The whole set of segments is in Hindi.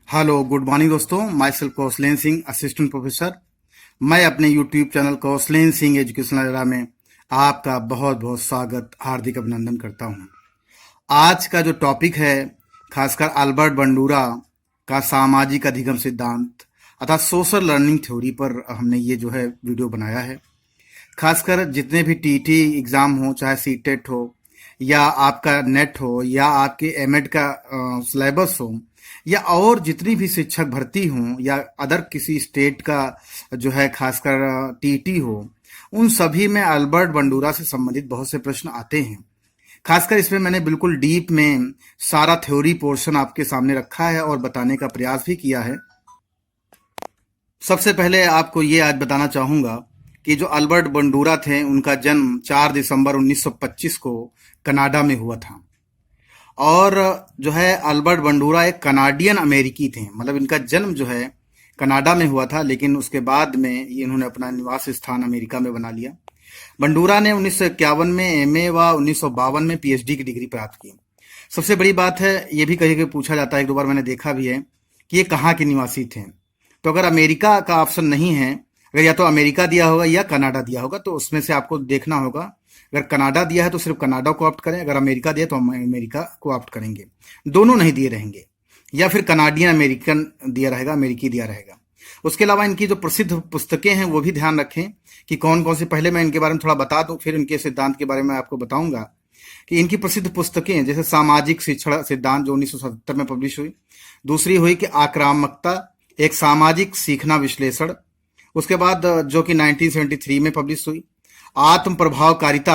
हेलो गुड मॉर्निंग दोस्तों। Myself Kaushalen Singh, assistant professor. मैं अपने YouTube channel Kaushalen Singh educational era में आपका बहुत बहुत स्वागत, हार्दिक अभिनंदन करता हूं। आज का जो टॉपिक है, खासकर अल्बर्ट बंडूरा का सामाजिक अधिगम सिद्धांत अर्थात सोशल लर्निंग थ्योरी पर हमने ये जो है वीडियो बनाया है। खासकर जितने भी टीटी एग्जाम हो, चाहे सीटेट हो या आपका नेट हो या आपके एमएड का सिलेबस हो या और जितनी भी शिक्षक भर्ती हों या अदर किसी स्टेट का जो है खासकर टीटी हो, उन सभी में अल्बर्ट बंडूरा से संबंधित बहुत से प्रश्न आते हैं। खासकर इसमें मैंने बिल्कुल डीप में सारा थ्योरी पोर्शन आपके सामने रखा है और बताने का प्रयास भी किया है। सबसे पहले आपको ये आज बताना चाहूंगा कि जो अल्बर्ट बंडूरा थे, उनका जन्म 4 दिसंबर 1925 को कनाडा में हुआ था। और जो है अल्बर्ट बंडूरा एक कनाडियन अमेरिकी थे, मतलब इनका जन्म जो है कनाडा में हुआ था, लेकिन उसके बाद में इन्होंने अपना निवास स्थान अमेरिका में बना लिया। बंडूरा ने 1951 में एमए व 1952 में पीएचडी की डिग्री प्राप्त की। सबसे बड़ी बात है, ये भी कहीं कहीं पूछा जाता है, एक दो बार मैंने देखा भी है कि ये कहाँ के निवासी थे। तो अगर अमेरिका का ऑप्शन नहीं है, अगर या तो अमेरिका दिया होगा या कनाडा दिया होगा, तो उसमें से आपको देखना होगा। अगर कनाडा दिया है तो सिर्फ कनाडा को ऑप्ट करें, अगर अमेरिका दिया तो हम अमेरिका को ऑप्ट करेंगे। दोनों नहीं दिए रहेंगे, या फिर कनाडियन अमेरिकन दिया रहेगा, अमेरिकी दिया रहेगा। उसके अलावा इनकी जो प्रसिद्ध पुस्तकें हैं वो भी ध्यान रखें कि कौन कौन सी। पहले मैं इनके बारे में थोड़ा बता दूं, फिर इनके सिद्धांत के बारे में आपको बताऊंगा कि इनकी प्रसिद्ध पुस्तकें जैसे सामाजिक शिक्षण सिद्धांत जो 1977 में पब्लिश हुई, दूसरी हुई कि आक्रामकता एक सामाजिक सीखना विश्लेषण, उसके बाद जो कि 1973 में पब्लिश हुई आत्म प्रभावकारिता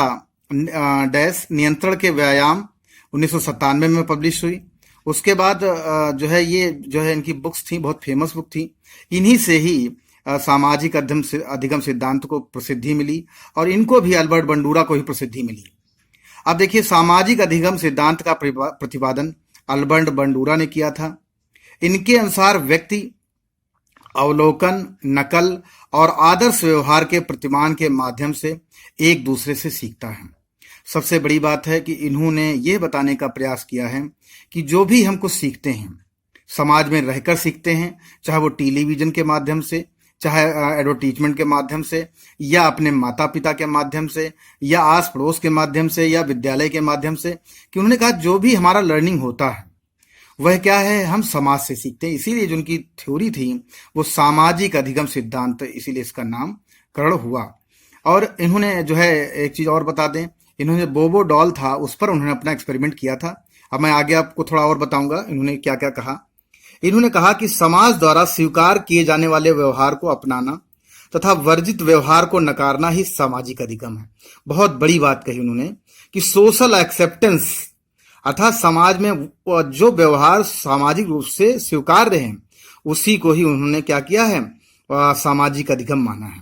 डैश नियंत्रण के व्यायाम 1997 में पब्लिश हुई। उसके बाद जो है ये जो है इनकी बुक्स थी, बहुत फेमस बुक थी। इन्हीं से ही सामाजिक अधिगम सिद्धांत को प्रसिद्धि मिली और इनको भी अल्बर्ट बंडूरा को ही प्रसिद्धि मिली। अब देखिए, सामाजिक अधिगम सिद्धांत का प्रतिपादन अल्बर्ट बंडूरा ने किया था। इनके अनुसार व्यक्ति अवलोकन, नकल और आदर्श व्यवहार के प्रतिमान के माध्यम से एक दूसरे से सीखता है। सबसे बड़ी बात है कि इन्होंने यह बताने का प्रयास किया है कि जो भी हम कुछ सीखते हैं, समाज में रहकर सीखते हैं, चाहे वो टेलीविजन के माध्यम से, चाहे एडवर्टीजमेंट के माध्यम से, या अपने माता पिता के माध्यम से, या आस पड़ोस के माध्यम से, या विद्यालय के माध्यम से, कि उन्होंने कहा जो भी हमारा लर्निंग होता है वह क्या है, हम समाज से सीखते हैं। इसीलिए जो उनकी थ्योरी थी वो सामाजिक अधिगम सिद्धांत, इसीलिए इसका नामकरण हुआ। और इन्होंने जो है एक चीज और बता दें, इन्होंने बोबो डॉल था, उस पर उन्होंने अपना एक्सपेरिमेंट किया था। अब मैं आगे आपको थोड़ा और बताऊंगा इन्होंने क्या क्या कहा। इन्होंने कहा कि समाज द्वारा स्वीकार किए जाने वाले व्यवहार को अपनाना तथा वर्जित व्यवहार को नकारना ही सामाजिक अधिगम है। बहुत बड़ी बात कही उन्होंने कि सोशल एक्सेप्टेंस अर्थात समाज में जो व्यवहार सामाजिक रूप से स्वीकार्य हैं उसी को ही उन्होंने क्या किया है, सामाजिक अधिगम माना है।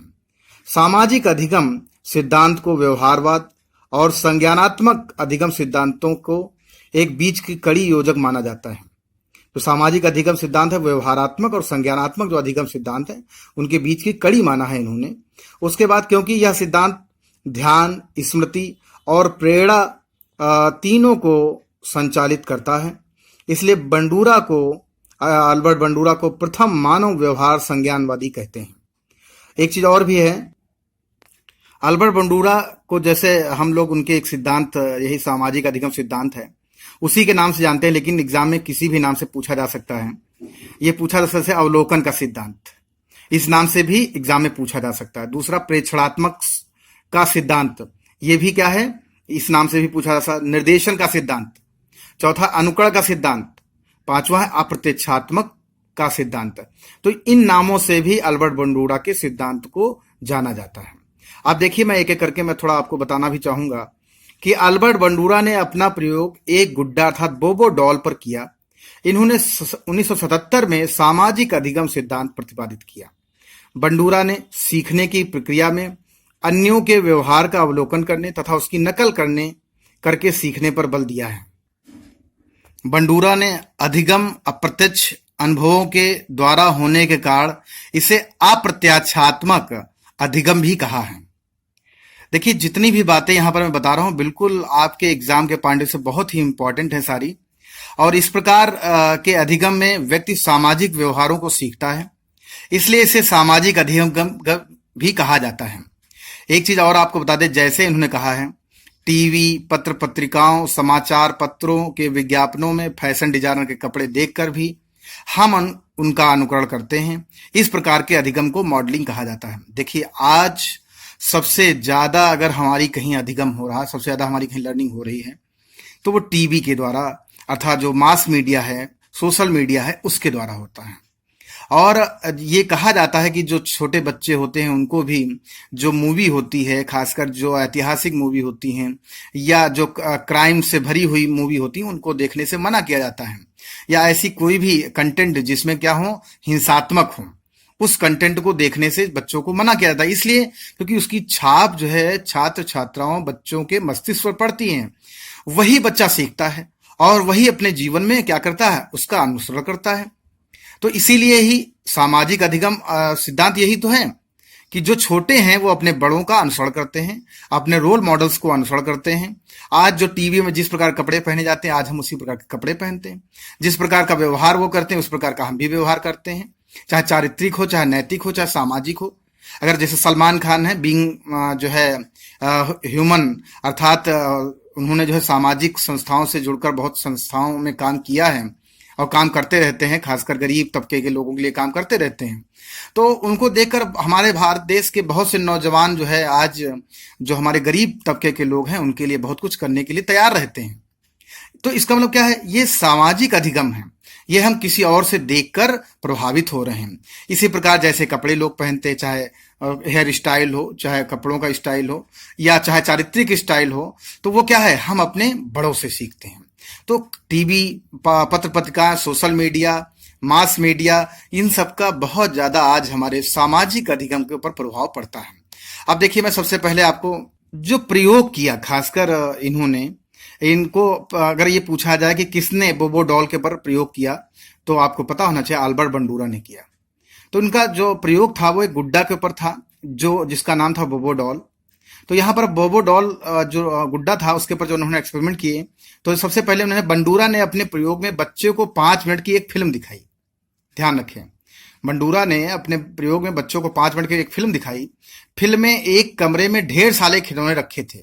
सामाजिक अधिगम सिद्धांत को व्यवहारवाद और संज्ञानात्मक अधिगम सिद्धांतों को एक बीच की कड़ी योजक माना जाता है। तो सामाजिक अधिगम सिद्धांत है, व्यवहारात्मक और संज्ञानात्मक जो अधिगम सिद्धांत है उनके बीच की कड़ी माना है इन्होंने। उसके बाद क्योंकि यह सिद्धांत ध्यान, स्मृति और प्रेरणा तीनों को संचालित करता है, इसलिए अल्बर्ट बंडूरा को प्रथम मानव व्यवहार संज्ञानवादी कहते हैं। एक चीज और भी है, अल्बर्ट बंडूरा को जैसे हम लोग उनके एक सिद्धांत, यही सामाजिक अधिगम सिद्धांत है, उसी के नाम से जानते हैं, लेकिन एग्जाम में किसी भी नाम से पूछा जा सकता है। ये पूछा जा सकता है अवलोकन का सिद्धांत, इस नाम से भी एग्जाम में पूछा जा सकता है। दूसरा प्रेक्षणात्मक का सिद्धांत, ये भी क्या है, इस नाम से भी पूछा जा सकता है। निर्देशन का सिद्धांत, चौथा अनुकरण का सिद्धांत, पांचवा है अप्रत्यक्षात्मक का सिद्धांत। तो इन नामों से भी अल्बर्ट बंडूरा के सिद्धांत को जाना जाता है। अब देखिए, मैं एक एक करके मैं थोड़ा आपको बताना भी चाहूंगा कि अल्बर्ट बंडूरा ने अपना प्रयोग एक गुड्डा अर्थात बोबो डॉल पर किया। इन्होंने 1977 में सामाजिक अधिगम सिद्धांत प्रतिपादित किया। बंडूरा ने सीखने की प्रक्रिया में अन्यों के व्यवहार का अवलोकन करने तथा उसकी नकल करके सीखने पर बल दिया है। बंडूरा ने अधिगम अप्रत्यक्ष अनुभवों के द्वारा होने के कारण इसे अप्रत्याख्यात्मक अधिगम भी कहा है। देखिए, जितनी भी बातें यहां पर मैं बता रहा हूं बिल्कुल आपके एग्जाम के पॉइंट से बहुत ही इंपॉर्टेंट है सारी। और इस प्रकार के अधिगम में व्यक्ति सामाजिक व्यवहारों को सीखता है, इसलिए इसे सामाजिक अधिगम भी कहा जाता है। एक चीज और आपको बता दें, जैसे इन्होंने कहा है, टीवी, पत्र पत्रिकाओं, समाचार पत्रों के विज्ञापनों में फैशन डिजाइनर के कपड़े देखकर भी हम उनका अनुकरण करते हैं। इस प्रकार के अधिगम को मॉडलिंग कहा जाता है। देखिए, आज सबसे ज्यादा अगर हमारी कहीं अधिगम हो रहा है, सबसे ज्यादा हमारी कहीं लर्निंग हो रही है, तो वो टीवी के द्वारा, अर्थात जो मास मीडिया है, सोशल मीडिया है, उसके द्वारा होता है। और ये कहा जाता है कि जो छोटे बच्चे होते हैं उनको भी जो मूवी होती है, खासकर जो ऐतिहासिक मूवी होती हैं या जो क्राइम से भरी हुई मूवी होती है, उनको देखने से मना किया जाता है। या ऐसी कोई भी कंटेंट जिसमें क्या हो, हिंसात्मक हो, उस कंटेंट को देखने से बच्चों को मना किया जाता है। इसलिए क्योंकि उसकी छाप जो है छात्र छात्राओं बच्चों के मस्तिष्क पर पड़ती है। वही बच्चा सीखता है और वही अपने जीवन में क्या करता है, उसका अनुसरण करता है। तो इसीलिए ही सामाजिक अधिगम सिद्धांत यही तो है कि जो छोटे हैं वो अपने बड़ों का अनुसरण करते हैं, अपने रोल मॉडल्स को अनुसरण करते हैं। आज जो टीवी में जिस प्रकार कपड़े पहने जाते हैं, आज हम उसी प्रकार के कपड़े पहनते हैं। जिस प्रकार का व्यवहार वो करते हैं, उस प्रकार का हम भी व्यवहार करते हैं, चाहे चारित्रिक हो, चाहे नैतिक हो, चाहे सामाजिक हो। अगर जैसे सलमान खान है, बीइंग जो है ह्यूमन, अर्थात उन्होंने जो है सामाजिक संस्थाओं से जुड़कर बहुत संस्थाओं में काम किया है और काम करते रहते हैं, खासकर गरीब तबके के लोगों के लिए काम करते रहते हैं। तो उनको देखकर हमारे भारत देश के बहुत से नौजवान जो है, आज जो हमारे गरीब तबके के लोग हैं, उनके लिए बहुत कुछ करने के लिए तैयार रहते हैं। तो इसका मतलब क्या है, ये सामाजिक अधिगम है। ये हम किसी और से देखकर प्रभावित हो रहे हैं। इसी प्रकार जैसे कपड़े लोग पहनते, चाहे हेयर स्टाइल हो, चाहे कपड़ों का स्टाइल हो, या चाहे चारित्रिक स्टाइल हो, तो वो क्या है, हम अपने बड़ों से सीखते हैं। तो टीवी, पत्र पत्रिका, सोशल मीडिया, मास मीडिया, इन सब का बहुत ज्यादा आज हमारे सामाजिक अधिगम के ऊपर प्रभाव पड़ता है। अब देखिए, मैं सबसे पहले आपको जो प्रयोग किया, खासकर इन्होंने, इनको अगर ये पूछा जाए कि किसने बोबो डॉल के ऊपर प्रयोग किया, तो आपको पता होना चाहिए अल्बर्ट बंडूरा ने किया। तो उनका जो प्रयोग था वो एक गुड्डा के ऊपर था, जो जिसका नाम था बोबो डॉल। तो यहाँ पर बोबो डॉल जो गुड्डा था, उसके ऊपर जो उन्होंने एक्सपेरिमेंट किए, तो सबसे पहले उन्होंने, बंडूरा ने अपने प्रयोग में बच्चे को 5 मिनट की एक फिल्म दिखाई। ध्यान रखें, बंडूरा ने अपने प्रयोग में बच्चों को 5 मिनट की एक फिल्म दिखाई। फिल्म में एक कमरे में ढेर सारे खिलौने रखे थे,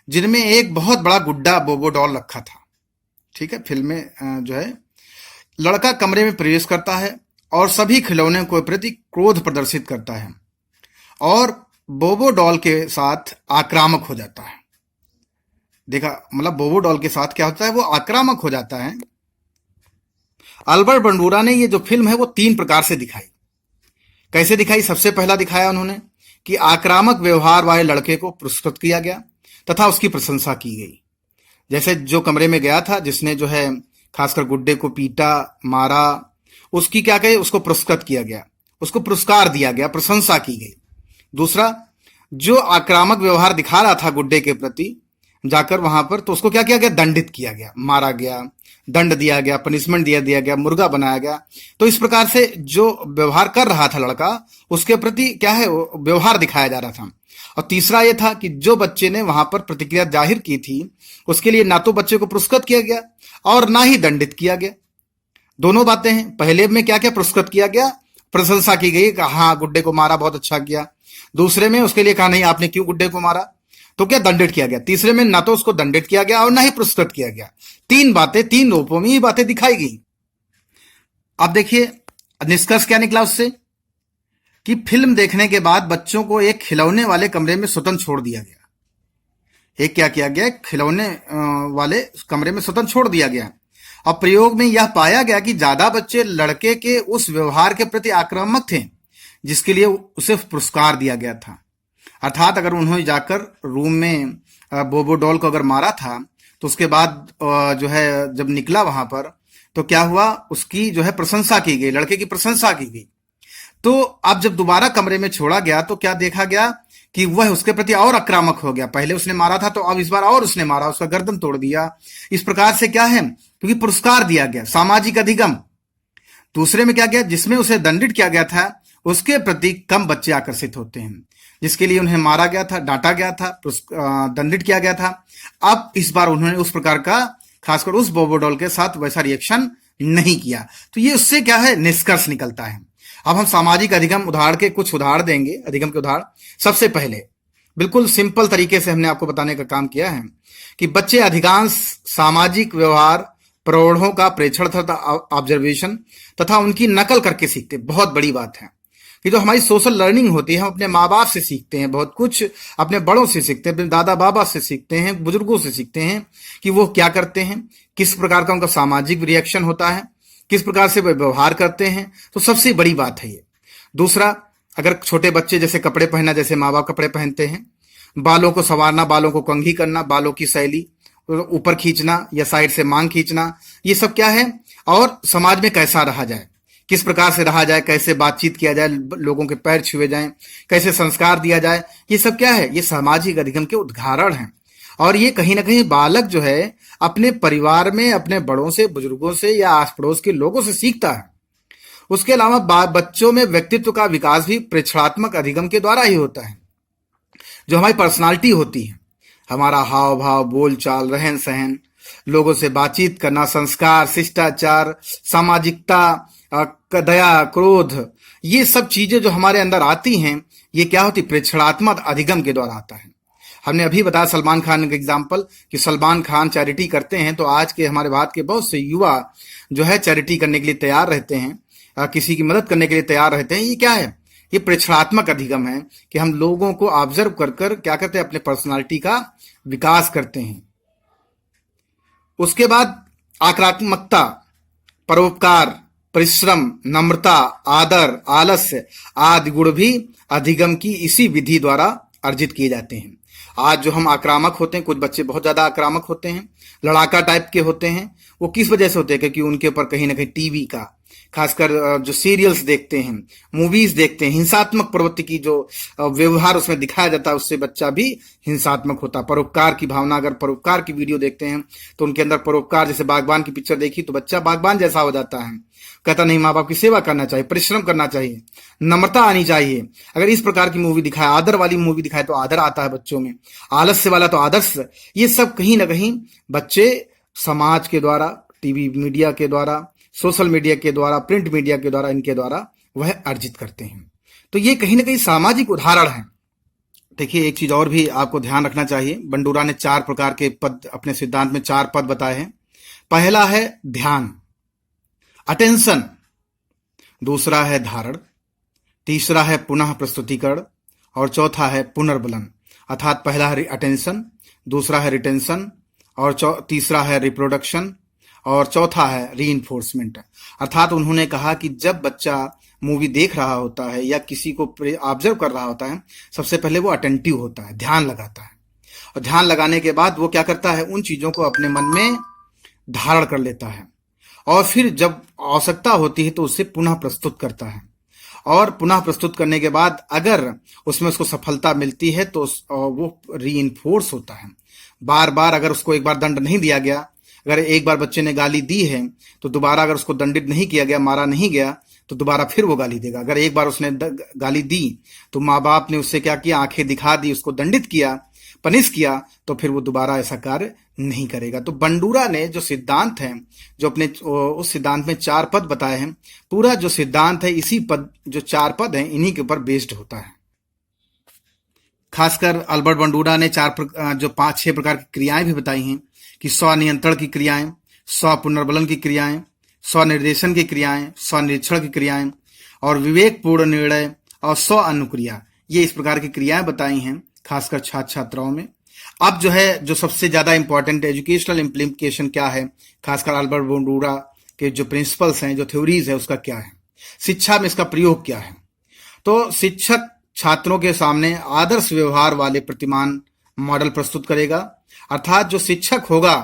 जिनमें एक बहुत बड़ा गुड्डा बोबो डॉल रखा था। ठीक है, फिल्म में जो है लड़का कमरे में प्रवेश करता है और सभी खिलौने को प्रति क्रोध प्रदर्शित करता है और बोबो डॉल के साथ आक्रामक हो जाता है। देखा, मतलब बोबो डॉल के साथ क्या होता है, वो आक्रामक हो जाता है। अल्बर्ट बंडूरा ने ये जो फिल्म है वो 3 प्रकार से दिखाई। कैसे दिखाई? सबसे पहला दिखाया उन्होंने कि आक्रामक व्यवहार वाले लड़के को पुरस्कृत किया गया तथा उसकी प्रशंसा की गई। जैसे जो कमरे में गया था, जिसने जो है खासकर गुड्डे को पीटा, मारा, उसकी क्या कहे, उसको पुरस्कृत किया गया, उसको पुरस्कार दिया गया, प्रशंसा की गई। दूसरा, जो आक्रामक व्यवहार दिखा रहा था गुड्डे के प्रति जाकर वहां पर, तो उसको क्या किया गया, दंडित किया गया, मारा गया, दंड दिया गया, पनिशमेंट दिया गया, मुर्गा बनाया गया। तो इस प्रकार से जो व्यवहार कर रहा था लड़का, उसके प्रति क्या है, व्यवहार दिखाया जा रहा था। और तीसरा ये था कि जो बच्चे ने वहां पर प्रतिक्रिया जाहिर की थी, उसके लिए ना तो बच्चे को पुरस्कृत किया गया और ना ही दंडित किया गया। दोनों बातें हैं। पहले में क्या क्या पुरस्कृत किया गया, प्रशंसा की गई, कहा हाँ गुड्डे को मारा, बहुत अच्छा किया। दूसरे में उसके लिए कहा नहीं आपने क्यों गुड्डे को मारा, तो क्या दंडित किया गया। तीसरे में ना तो उसको दंडित किया गया और ना ही पुरस्कृत किया गया। 3 बातें, 3 रूपों में ये बातें दिखाई गई। अब देखिए निष्कर्ष क्या निकला उससे, कि फिल्म देखने के बाद बच्चों को एक खिलौने वाले कमरे में स्वतंत्र छोड़ दिया गया। एक क्या किया गया, खिलौने वाले कमरे में स्वतंत्र छोड़ दिया गया। और प्रयोग में यह पाया गया कि ज्यादा बच्चे लड़के के उस व्यवहार के प्रति आक्रामक थे जिसके लिए उसे पुरस्कार दिया गया था। अर्थात अगर उन्होंने जाकर रूम में बोबो डॉल को अगर मारा था, तो उसके बाद जो है जब निकला वहां पर, तो क्या हुआ, उसकी जो है प्रशंसा की गई, लड़के की प्रशंसा की गई। तो अब जब दोबारा कमरे में छोड़ा गया तो क्या देखा गया कि वह उसके प्रति और आक्रामक हो गया। पहले उसने मारा था, तो अब इस बार और उसने मारा, उसका गर्दन तोड़ दिया। इस प्रकार से क्या है, क्योंकि पुरस्कार दिया गया, सामाजिक अधिगम। दूसरे में क्या गया, जिसमें उसे दंडित किया गया था, उसके प्रति कम बच्चे आकर्षित होते हैं, जिसके लिए उन्हें मारा गया था, डांटा गया था, दंडित किया गया था। अब इस बार उन्होंने उस प्रकार का खासकर उस बोबोडॉल के साथ वैसा रिएक्शन नहीं किया। तो ये उससे क्या है, निष्कर्ष निकलता है। अब हम सामाजिक अधिगम उदाहरण के कुछ उदाहरण देंगे, अधिगम के उदाहरण। सबसे पहले बिल्कुल सिंपल तरीके से हमने आपको बताने का काम किया है कि बच्चे अधिकांश सामाजिक व्यवहार प्रौढ़ों का प्रेक्षण तथा ऑब्जर्वेशन तथा उनकी नकल करके सीखते। बहुत बड़ी बात है कि जो हमारी सोशल लर्निंग होती है, हम अपने माँ बाप से सीखते हैं, बहुत कुछ अपने बड़ों से सीखते हैं, अपने दादा बाबा से सीखते हैं, बुजुर्गों से सीखते हैं कि वो क्या करते हैं, किस प्रकार का उनका सामाजिक रिएक्शन होता है, किस प्रकार से वे व्यवहार करते हैं। तो सबसे बड़ी बात है ये। दूसरा, अगर छोटे बच्चे जैसे कपड़े पहनना, जैसे माँ बाप कपड़े पहनते हैं, बालों को संवारना, बालों को कंघी करना, बालों की शैली ऊपर खींचना या साइड से मांग खींचना, ये सब क्या है। और समाज में कैसा रहा जाए, किस प्रकार से रहा जाए, कैसे बातचीत किया जाए, लोगों के पैर छुए जाएं, कैसे संस्कार दिया जाए, ये सब क्या है, ये सामाजिक अधिगम के उदाहरण हैं। और ये कहीं ना कहीं बालक जो है अपने परिवार में अपने बड़ों से, बुजुर्गों से या आस पड़ोस के लोगों से सीखता है। उसके अलावा बच्चों में व्यक्तित्व का विकास भी प्रेक्षणात्मक अधिगम के द्वारा ही होता है। जो हमारी पर्सनालिटी होती है, हमारा हाव भाव, बोल चाल, रहन सहन, लोगों से बातचीत करना, संस्कार, शिष्टाचार, सामाजिकता, दया, क्रोध, ये सब चीजें जो हमारे अंदर आती हैं, ये क्या होती, प्रेक्षणात्मक अधिगम के द्वारा आता है। हमने अभी बताया सलमान खान का एग्जाम्पल कि सलमान खान चैरिटी करते हैं, तो आज के हमारे भारत के बहुत से युवा जो है चैरिटी करने के लिए तैयार रहते हैं, किसी की मदद करने के लिए तैयार रहते हैं। ये क्या है, ये प्रेक्षणात्मक अधिगम है कि हम लोगों को ऑब्जर्व कर कर क्या करते हैं, अपने पर्सनालिटी का विकास करते हैं। उसके बाद आक्रामकता, परोपकार, परिश्रम, नम्रता, आदर, आलस्य आदि गुण भी अधिगम की इसी विधि द्वारा अर्जित किए जाते हैं। आज जो हम आक्रामक होते हैं, कुछ बच्चे बहुत ज्यादा आक्रामक होते हैं, लड़ाका टाइप के होते हैं, वो किस वजह से होते हैं, क्योंकि उनके ऊपर कहीं ना कहीं टीवी का, खासकर जो सीरियल्स देखते हैं, मूवीज देखते हैं, हिंसात्मक प्रवृत्ति की जो व्यवहार उसमें दिखाया जाता है, उससे बच्चा भी हिंसात्मक होता है। परोपकार की भावना, अगर परोपकार की वीडियो देखते हैं तो उनके अंदर परोपकार, जैसे बागबान की पिक्चर देखी तो बच्चा बागबान जैसा हो जाता है, कहता नहीं माँ बाप की सेवा करना चाहिए, परिश्रम करना चाहिए, नम्रता आनी चाहिए। अगर इस प्रकार की मूवी दिखाए, आदर वाली मूवी दिखाए तो आदर आता है बच्चों में, आलस्य वाला तो आदर्श। ये सब कहीं ना कहीं बच्चे समाज के द्वारा, टीवी मीडिया के द्वारा, सोशल मीडिया के द्वारा, प्रिंट मीडिया के द्वारा, इनके द्वारा वह अर्जित करते हैं। तो ये कहीं ना कहीं सामाजिक उदाहरण है। देखिए, एक चीज और भी आपको ध्यान रखना चाहिए। बंडूरा ने 4 प्रकार के पद अपने सिद्धांत में 4 पद बताए हैं। पहला है ध्यान, अटेंशन। दूसरा है धारण, तीसरा है पुनः प्रस्तुतिकरण और चौथा है पुनर्बलन। अर्थात पहला है अटेंशन, दूसरा है रिटेंशन और तीसरा है रिप्रोडक्शन और चौथा है रीइंफोर्समेंट। अर्थात उन्होंने कहा कि जब बच्चा मूवी देख रहा होता है या किसी को ऑब्जर्व कर रहा होता है, सबसे पहले वो अटेंटिव होता है, ध्यान लगाता है। और ध्यान लगाने के बाद वो क्या करता है, उन चीजों को अपने मन में धारण कर लेता है और फिर जब आवश्यकता होती है तो उसे पुनः प्रस्तुत करता है। और पुनः प्रस्तुत करने के बाद अगर उसमें उसको सफलता मिलती है तो वो रीइंफोर्स होता है। बार बार अगर उसको एक बार दंड नहीं दिया गया, अगर एक बार बच्चे ने गाली दी है तो दोबारा अगर उसको दंडित नहीं किया गया, मारा नहीं गया, तो दोबारा फिर वो गाली देगा। अगर एक बार उसने गाली दी तो माँ बाप ने उससे क्या किया, आंखें दिखा दी, उसको दंडित किया, पनिश किया, तो फिर वो दोबारा ऐसा कार्य नहीं करेगा। तो बंडूरा ने जो सिद्धांत है, जो अपने उस सिद्धांत में 4 पद बताए हैं, पूरा जो सिद्धांत है इसी पद, जो 4 पद हैं, इन्हीं के ऊपर बेस्ड होता है। खासकर अल्बर्ट बंडूरा ने 5-6 प्रकार की क्रियाएं भी बताई हैं कि स्वनियंत्रण की क्रियाएं, स्वपुनर्बलन की क्रियाएं, स्वनिर्देशन की क्रियाएं, स्वनिरीक्षण की क्रियाएं और विवेकपूर्ण निर्णय और स्व अनुक्रिया, ये इस प्रकार की क्रियाएं बताई हैं खासकर छात्र छात्राओं में। अब जो है, जो सबसे ज्यादा इंपॉर्टेंट एजुकेशनल इम्प्लीकेशन क्या है, खासकर अल्बर्ट बंडूरा के जो प्रिंसिपल्स हैं, जो थ्योरीज है, उसका क्या है, शिक्षा में इसका प्रयोग क्या है। तो शिक्षक छात्रों के सामने आदर्श व्यवहार वाले प्रतिमान मॉडल प्रस्तुत करेगा। अर्थात जो शिक्षक होगा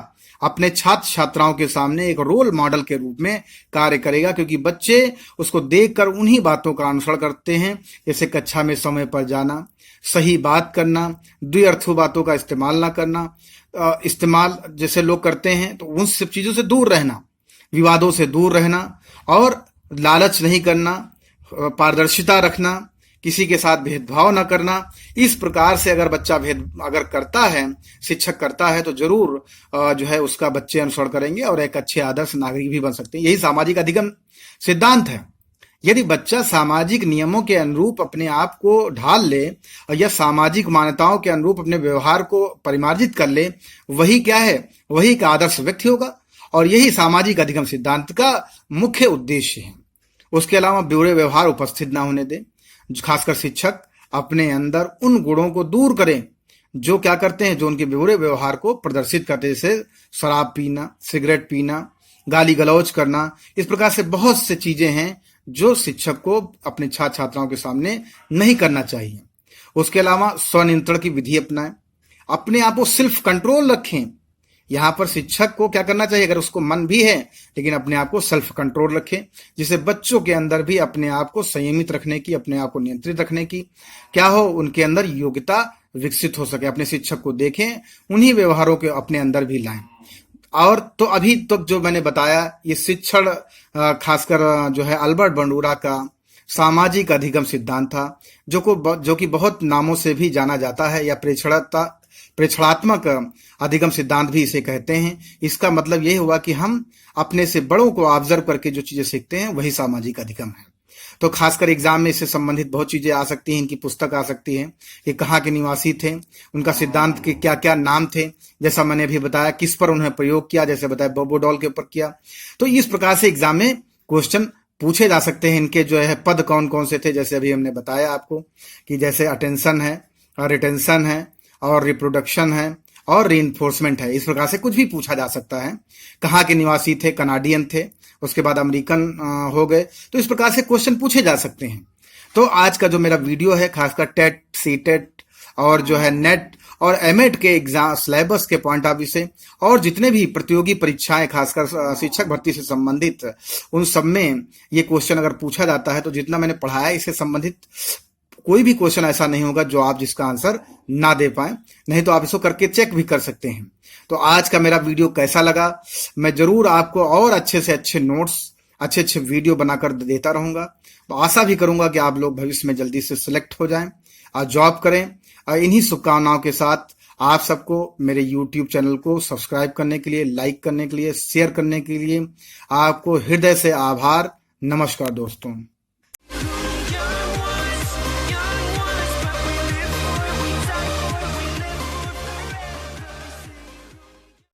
अपने छात्र छात्राओं के सामने एक रोल मॉडल के रूप में कार्य करेगा, क्योंकि बच्चे उसको देखकर उन्हीं बातों का अनुसरण करते हैं, जैसे कक्षा में समय पर जाना, सही बात करना, द्विअर्थों बातों का इस्तेमाल ना करना, इस्तेमाल जैसे लोग करते हैं, तो उन सब चीजों से दूर रहना, विवादों से दूर रहना और लालच नहीं करना, पारदर्शिता रखना, किसी के साथ भेदभाव न करना। इस प्रकार से अगर बच्चा अगर करता है, शिक्षक करता है, तो जरूर जो है उसका बच्चे अनुसरण करेंगे और एक अच्छे आदर्श नागरिक भी बन सकते हैं। यही सामाजिक अधिगम सिद्धांत है। यदि बच्चा सामाजिक नियमों के अनुरूप अपने आप को ढाल ले और या सामाजिक मान्यताओं के अनुरूप अपने व्यवहार को परिमार्जित कर ले, वही क्या है, वही एक आदर्श व्यक्ति होगा। और यही सामाजिक अधिगम सिद्धांत का मुख्य उद्देश्य है। उसके अलावा बुरे व्यवहार उपस्थित ना होने दें। खासकर शिक्षक अपने अंदर उन गुणों को दूर करें जो क्या करते हैं, जो उनके बुरे व्यवहार को प्रदर्शित करते हैं, जैसे शराब पीना, सिगरेट पीना, गाली गलौज करना। इस प्रकार से बहुत से चीजें हैं जो शिक्षक को अपने छात्र छात्राओं के सामने नहीं करना चाहिए। उसके अलावा स्वनियंत्रण की विधि अपनाएं, अपने आप को सेल्फ कंट्रोल रखें। यहाँ पर शिक्षक को क्या करना चाहिए, अगर उसको मन भी है लेकिन अपने आप को सेल्फ कंट्रोल रखें, जिससे बच्चों के अंदर भी अपने आप को संयमित रखने की, अपने आप को नियंत्रित रखने की क्या हो, उनके अंदर योग्यता विकसित हो सके। अपने शिक्षक को देखें, उन्हीं व्यवहारों के अपने अंदर भी लाएं। और तो अभी तक तो जो मैंने बताया, ये शिक्षण खासकर जो है अल्बर्ट बंडूरा का सामाजिक अधिगम सिद्धांत था, जो कि बहुत नामों से भी जाना जाता है, या प्रेक्षणात्मक अधिगम सिद्धांत भी इसे कहते हैं। इसका मतलब यह हुआ कि हम अपने से बड़ों को ऑब्जर्व करके जो चीजें सीखते हैं, वही सामाजिक अधिगम है। तो खासकर एग्जाम में इससे संबंधित बहुत चीजें आ सकती हैं। इनकी पुस्तक आ सकती है, ये कहाँ के निवासी थे, उनका सिद्धांत के क्या क्या नाम थे, जैसा मैंने अभी बताया, किस पर उन्हें प्रयोग किया, जैसे बताया बोबो डॉल के ऊपर किया। तो इस प्रकार से एग्जाम में क्वेश्चन पूछे जा सकते हैं। इनके जो है पद कौन कौन से थे, जैसे अभी हमने बताया आपको कि जैसे अटेंशन है, रिटेंशन है, और रिप्रोडक्शन है, और रीइंफोर्समेंट है। इस प्रकार से कुछ भी पूछा जा सकता है। कहाँ के निवासी थे, कनाडियन थे, उसके बाद अमेरिकन हो गए। तो इस प्रकार से क्वेश्चन पूछे जा सकते हैं। तो आज का जो मेरा वीडियो है, खासकर टेट, सीटेट और जो है नेट और एमएड के एग्जाम सिलेबस के पॉइंट ऑफ व्यू से, और जितने भी प्रतियोगी परीक्षाएं खासकर शिक्षक भर्ती से संबंधित, उन सब में ये क्वेश्चन अगर पूछा जाता है, तो जितना मैंने पढ़ाया इससे संबंधित कोई भी क्वेश्चन ऐसा नहीं होगा जो आप जिसका आंसर ना दे पाए। नहीं तो आप इसको करके चेक भी कर सकते हैं। तो आज का मेरा वीडियो कैसा लगा, मैं जरूर आपको और अच्छे से अच्छे नोट्स, अच्छे अच्छे वीडियो बनाकर देता रहूंगा। तो आशा भी करूंगा कि आप लोग भविष्य में जल्दी से सिलेक्ट हो जाएं और जॉब करें। और इन्हीं शुभकामनाओं के साथ आप सबको मेरे YouTube चैनल को सब्सक्राइब करने के लिए, लाइक करने के लिए, शेयर करने के लिए आपको हृदय से आभार। नमस्कार दोस्तों।